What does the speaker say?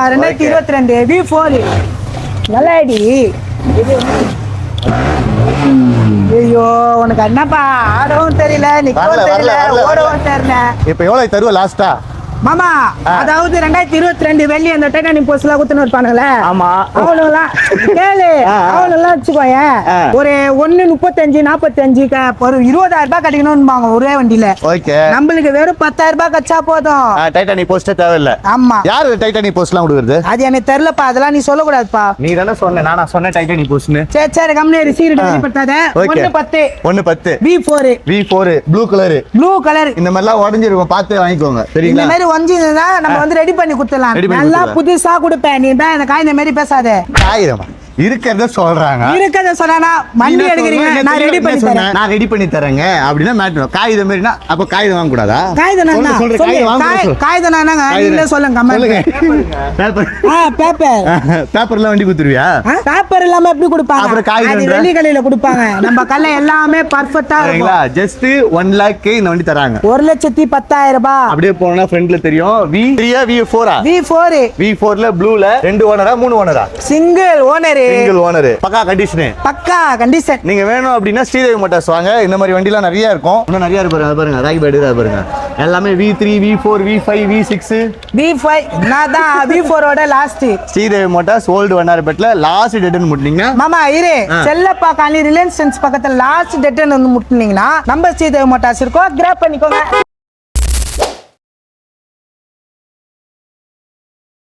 2022 V4 நல்லாடி. ஐயோ உனக்கு என்னப்பா ஆடவும் தெரியல, நிக்கவும் தெரியல, ஓடவும் தெரியல. இப்ப எவ்வளவு தருவ லாஸ்டா? மாமா அதாவது 2022 வெள்ளி அந்த டைட்டானிக் போஸ்ட்ல குத்துன்னு இருப்பானுங்களே. ஆமா. அவனுங்களாம் கேளு, அவனுங்களாம் வச்சுக்கோயேன். ஒரு 135 45 ஒரு 20,000 ரூபாய் கட்டிக்கணும்பாங்க ஒரே வண்டியில. ஓகே. நம்மளுக்கு வெறும் 10,000 ரூபாய் கச்சா போதும். டைட்டானிக் போஸ்டே தேவையில்ல. ஆமா. யாரு டைட்டானிக் போஸ்ட்லாம் கொடுக்குறது? அது எனக்கு தெரியலப்பா, அதெல்லாம் நீ சொல்லக்கூடாதுப்பா. நீ தானே சொன்ன, நானா சொன்னேன் டைட்டானிக் போஸ்ட்னு. சரி சரி கம்மியா சீரியட் வெளிப்படுத்தாத. 110 110 V4 V4 blue colour. Blue colour இந்த மாதிரிலாம் உடஞ்சிருக்கும், பார்த்து வாங்கிக்கோங்க இந்த சரிங்களா? மாதிரி வஞ்சினா நம்ம வந்து ரெடி பண்ணி கொடுத்துடலாம். Ready பண்ணி நல்லா கொடுத்துடலாம். புதுசா கொடுப்பேன். நீ தான் இந்த காய் இந்த மாதிரி பேசாத. ஆயிரம் இருக்கிறத சொல்றாங்க. இருக்கத சொன்னா வண்டி எடுக்கிறீங்க, நான் ரெடி பண்ணி தரேன். நான் ரெடி பண்ணி தரேங்க அப்படின்னா மாட்டணும். காகிதம் மாதிரினா அப்ப காகிதம் வாங்க கூடாதா? காகிதம் என்ன? சொல்லு, சொல்லு. காகிதம் வாங்க. காகிதம் என்னங்க? நீங்களே சொல்லுங்க கமெண்ட். பேப்பர். பேப்பர். பேப்பர்ல வண்டி குத்துருவியா? பேப்பர் இல்லாம எப்படி கொடுப்பாங்க? அப்புறம் காகிதம் அது வெளி கடையில கொடுப்பாங்க. நம்ம கல்ல எல்லாமே பர்ஃபெக்ட்டா இருக்கும். சரிங்களா? ஜஸ்ட் 1 lakh இந்த வண்டி தராங்க. 1,10,000 ரூபாய். அப்படியே போனா ஃப்ரண்ட்ல தெரியும். V3 V4 V4 V4ல ப்ளூல 2 ஓனரா 3 ஓனரா? Single owner. Single owner. பக்கா கண்டிஷன். பக்கா கண்டிஷன். நீங்க வேணும் அப்படின்னா ஸ்ரீதேவி மோட்டார்ஸ் வாங்க. இந்த மாதிரி வண்டிலாம் நிறைய இருக்கும். இன்னும் நிறைய இருக்கு பாருங்க. பாருங்க ராகி பேட் பாருங்க. எல்லாமே V3 V4 V5 V6 V5 என்னதான் V4 ஓட லாஸ்ட். ஸ்ரீதேவி மோட்டார்ஸ் ஓல்டு வண்ணாரப்பேட்ல லாஸ்ட் டேட்னு முட்டினீங்கன்னா மாமா இரு செல்லப்பா காலனி ரிலையன்ஸ் பக்கத்துல லாஸ்ட் டேட்னு வந்து முட்டினீங்கன்னா நம்ம ஸ்ரீதேவி மோட்டார்ஸ் இருக்கோம். கிராப் பண்ணிக்கோங்க.